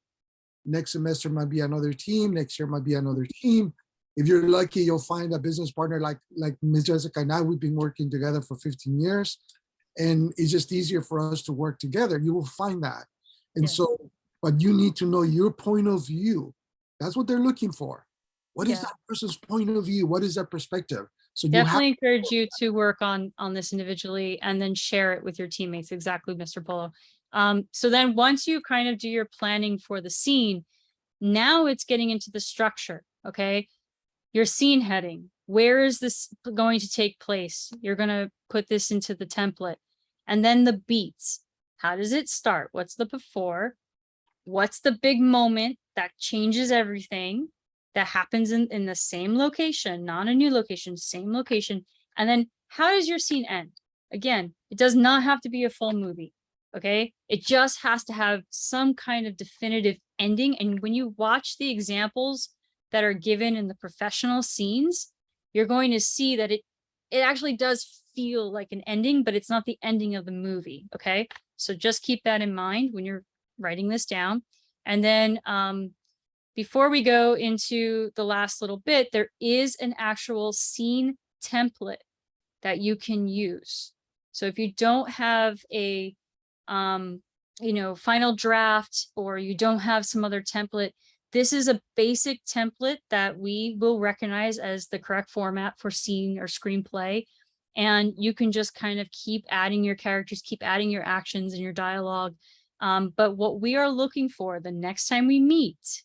Next semester might be another team. Next year might be another team. If you're lucky, you'll find a business partner like Ms. Jessica and I. We've been working together for 15 years, and it's just easier for us to work together. You will find that. And so, but you need to know your point of view. That's what they're looking for. What is that person's point of view? What is their perspective? So definitely encourage you to work on this individually and then share it with your teammates. Exactly, Mr. Polo. So then once you kind of do your planning for the scene, now it's getting into the structure. Okay. Your scene heading. Where is this going to take place? You're going to put this into the template. And then the beats. How does it start? What's the before? What's the big moment that changes everything, that happens in the same location, not a new location, same location? And then how does your scene end? Again, it does not have to be a full movie. Okay. It just has to have some kind of definitive ending. And when you watch the examples that are given in the professional scenes, you're going to see that it actually does feel like an ending, but it's not the ending of the movie. Okay. So just keep that in mind when you're writing this down. And then before we go into the last little bit, there is an actual scene template that you can use. So if you don't have a final draft, or you don't have some other template, this is a basic template that we will recognize as the correct format for scene or screenplay. And you can just kind of keep adding your characters, keep adding your actions and your dialogue. But what we are looking for the next time we meet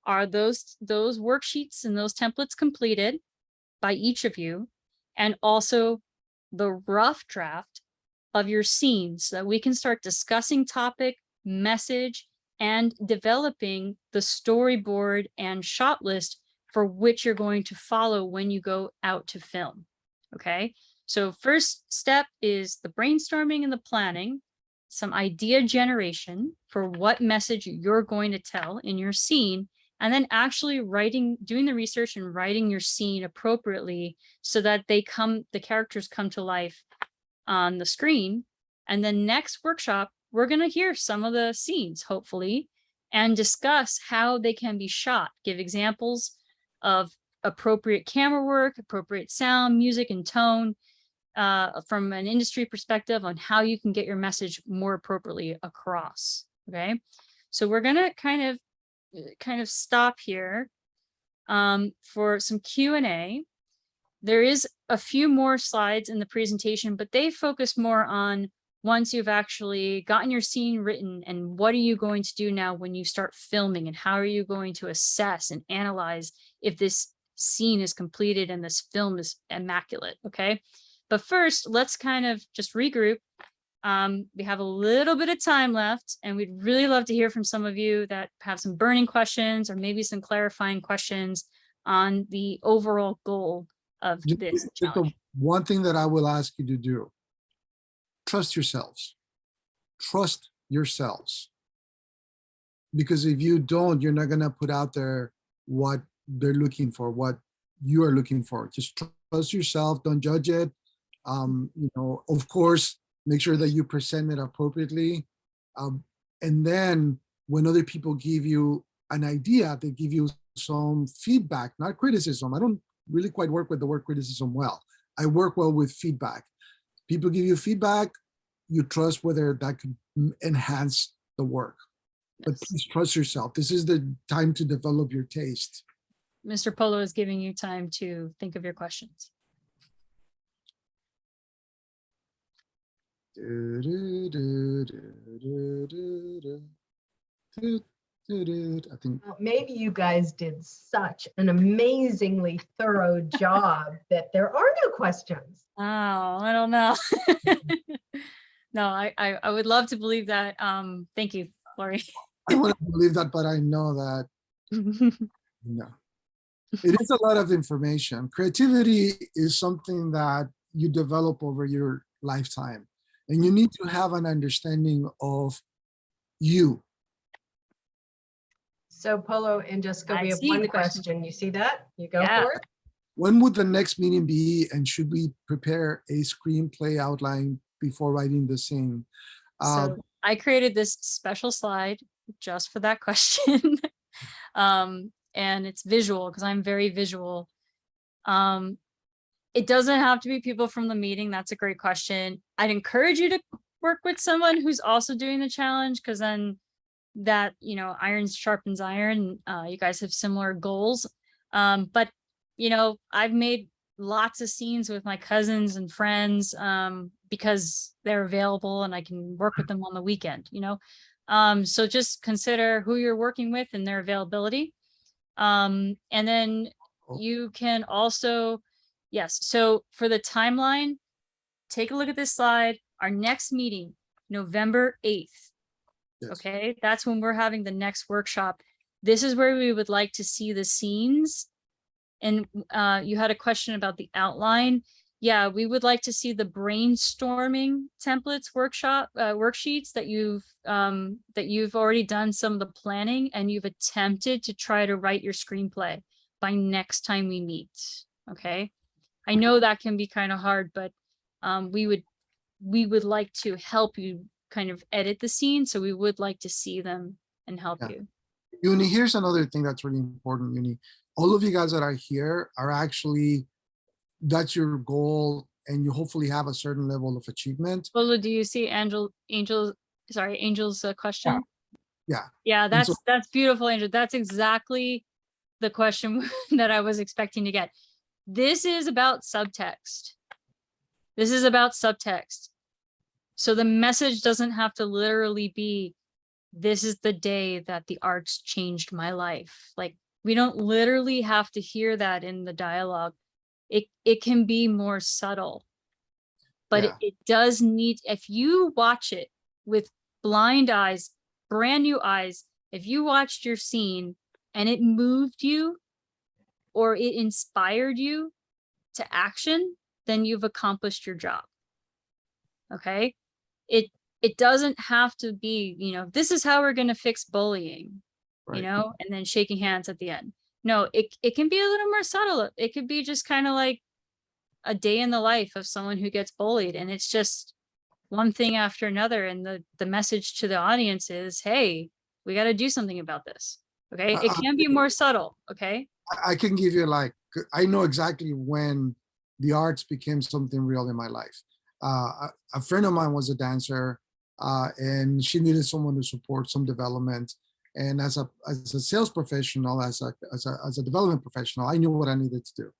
are those worksheets and those templates completed by each of you, and also the rough draft of your scenes, so that we can start discussing topic, message, and developing the storyboard and shot list for which you're going to follow when you go out to film. Okay, so first step is the brainstorming and the planning, some idea generation for what message you're going to tell in your scene, and then actually doing the research and writing your scene appropriately so that the characters come to life on the screen. And then next workshop, we're going to hear some of the scenes, hopefully, and discuss how they can be shot, give examples of appropriate camera work, appropriate sound, music, and tone from an industry perspective on how you can get your message more appropriately across. Okay, so we're going to kind of stop here for some Q&A. There is a few more slides in the presentation, but they focus more on once you've actually gotten your scene written, and what are you going to do now when you start filming, and how are you going to assess and analyze if this scene is completed and this film is immaculate. Okay, but first let's kind of just regroup We have a little bit of time left, and we'd really love to hear from some of you that have some burning questions or maybe some clarifying questions on the overall goal of this Just the challenge. one thing that I will ask you to do, trust yourselves. Trust yourselves. Because if you don't, you're not going to put out there what they're looking for, what you are looking for. Just trust yourself. Don't judge it. Of course, make sure that you present it appropriately. And then when other people give you an idea, they give you some feedback, not criticism. I don't really quite work with the word criticism well. I work well with feedback. People give you feedback, you trust whether that could enhance the work. But please trust yourself. This is the time to develop your taste. Mr. Polo is giving you time to think of your questions. I think Maybe you guys did such an amazingly thorough job that there are no questions. Oh, I don't know. No, I would love to believe that. Thank you, Lori. I want to believe that, but I know that no. It is a lot of information. Creativity is something that you develop over your lifetime, and you need to have an understanding of you. So Polo and Jessica, I we have see one the question. question. You see that? You go Yeah. for it. When would the next meeting be, and should we prepare a screenplay outline before writing the scene? So I created this special slide just for that question. And it's visual because I'm very visual. It doesn't have to be people from the meeting. That's a great question. I'd encourage you to work with someone who's also doing the challenge, because then that, iron sharpens iron. You guys have similar goals. But I've made lots of scenes with my cousins and friends because they're available and I can work with them on the weekend, so just consider who you're working with and their availability. And then you can also, yes, so for the timeline, take a look at this slide. Our next meeting, November 8th. Yes. Okay, that's when we're having the next workshop. This is where we would like to see the scenes. And you had a question about the outline. Yeah, we would like to see the brainstorming templates worksheets that you've already done some of the planning, and you've attempted to try to write your screenplay by next time we meet. Okay, I know that can be kind of hard, but we would like to help you kind of edit the scene, so we would like to see them and help you. Uni, here's another thing that's really important, Uni. All of you guys that are here are actually, that's your goal, and you hopefully have a certain level of achievement. Lolo, do you see Angel's question? Yeah. Yeah, And so- that's beautiful, Angel. That's exactly the question that I was expecting to get. This is about subtext. This is about subtext. So the message doesn't have to literally be, this is the day that the arts changed my life. Like, we don't literally have to hear that in the dialogue. It can be more subtle, but Yeah. it does need, if you watch it with blind eyes, brand new eyes, if you watched your scene and it moved you or it inspired you to action, then you've accomplished your job. Okay. It doesn't have to be, this is how we're going to fix bullying, Right. and then shaking hands at the end. No, it can be a little more subtle. It could be just kind of like a day in the life of someone who gets bullied, and it's just one thing after another. And the message to the audience is, hey, we got to do something about this. Okay. It can be more subtle. Okay. I can give you, like, I know exactly when the arts became something real in my life. A friend of mine was a dancer, and she needed someone to support some development. And as a sales professional, as a development professional, I knew what I needed to do.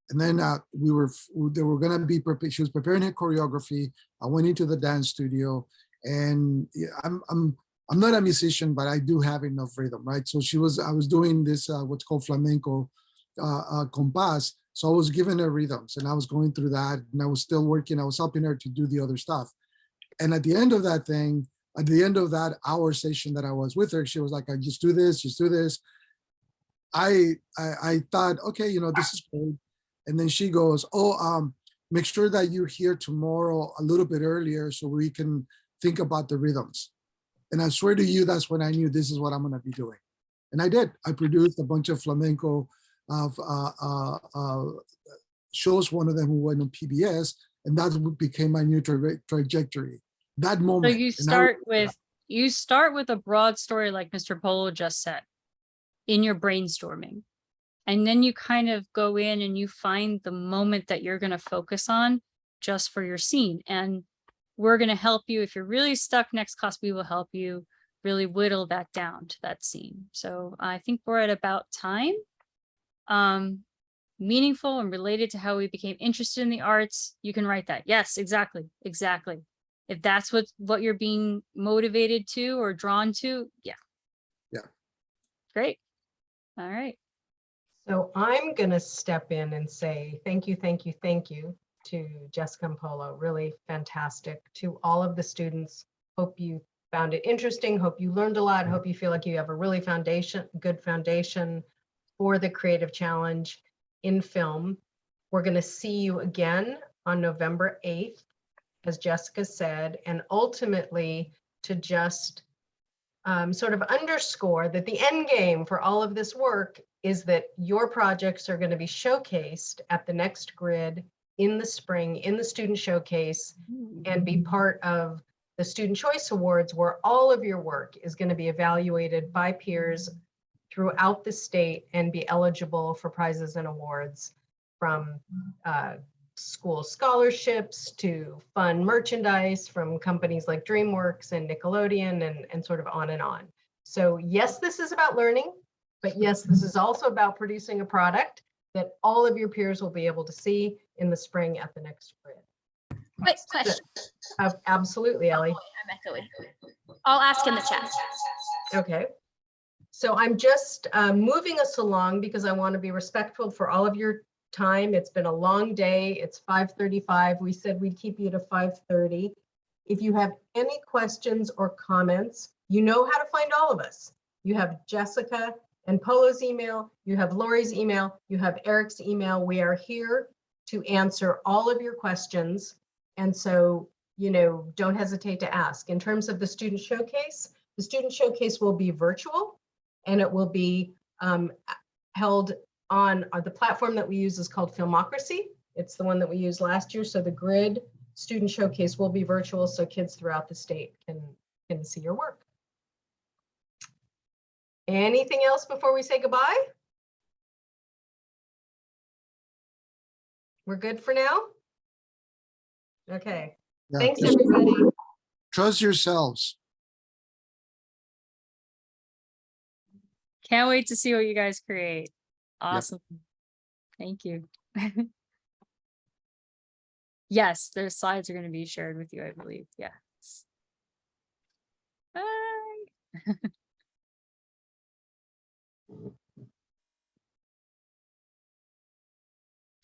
And then they were going to be, she was preparing her choreography. I went into the dance studio, and I'm not a musician, but I do have enough rhythm, right? So I was doing this, what's called flamenco compás. So I was giving her rhythms, and I was going through that, and I was still working. I was helping her to do the other stuff. And at the end of that thing, at the end of that hour session that I was with her, she was like, I just do this, just do this. I thought, okay, you know, this is great. And then she goes, oh, make sure that you're here tomorrow a little bit earlier so we can think about the rhythms. And I swear to you, that's when I knew this is what I'm going to be doing. And I did. I produced a bunch of flamenco shows, one of them who went on PBS, and that became my new trajectory. That moment. So you start with a broad story like Mr. Polo just said in your brainstorming. And then you kind of go in and you find the moment that you're going to focus on just for your scene. And we're going to help you. If you're really stuck next class, we will help you really whittle that down to that scene. So I think we're at about time. Meaningful and related to how we became interested in the arts. You can write that. Yes, exactly. Exactly. If that's what you're being motivated to or drawn to. Yeah. Yeah. Great. All right. So I'm going to step in and say thank you, thank you, thank you to Jessica and Polo. Really fantastic. To all of the students. Hope you found it interesting. Hope you learned a lot. Hope you feel like you have a really good foundation for the Creative Challenge in film. We're going to see you again on November 8th, as Jessica said, and ultimately to just sort of underscore that the end game for all of this work is that your projects are going to be showcased at the next grid in the spring in the student showcase and be part of the Student Choice Awards, where all of your work is going to be evaluated by peers throughout the state and be eligible for prizes and awards, from school scholarships to fun merchandise from companies like DreamWorks and Nickelodeon and sort of on and on. So yes, this is about learning, but yes, this is also about producing a product that all of your peers will be able to see in the spring at the next grid. Quick question. Absolutely, Ellie. I'm echoing. I'll ask in the chat. Okay. So I'm just moving us along because I want to be respectful for all of your time. It's been a long day. It's 5:35. We said we'd keep you to 5:30. If you have any questions or comments, you know how to find all of us. You have Jessica and Polo's email. You have Lori's email. You have Eric's email. We are here to answer all of your questions. And so, you know, don't hesitate to ask. In terms of the student showcase will be virtual, and it will be held on the platform that we use is called Filmocracy. It's the one that we used last year. So the grid student showcase will be virtual, so kids throughout the state can see your work. Anything else before we say goodbye? We're good for now? Okay. Yeah. Thanks, everybody. Trust yourselves. Can't wait to see what you guys create. Awesome. Yep. Thank you. Yes, their slides are going to be shared with you, I believe. Yes. Bye.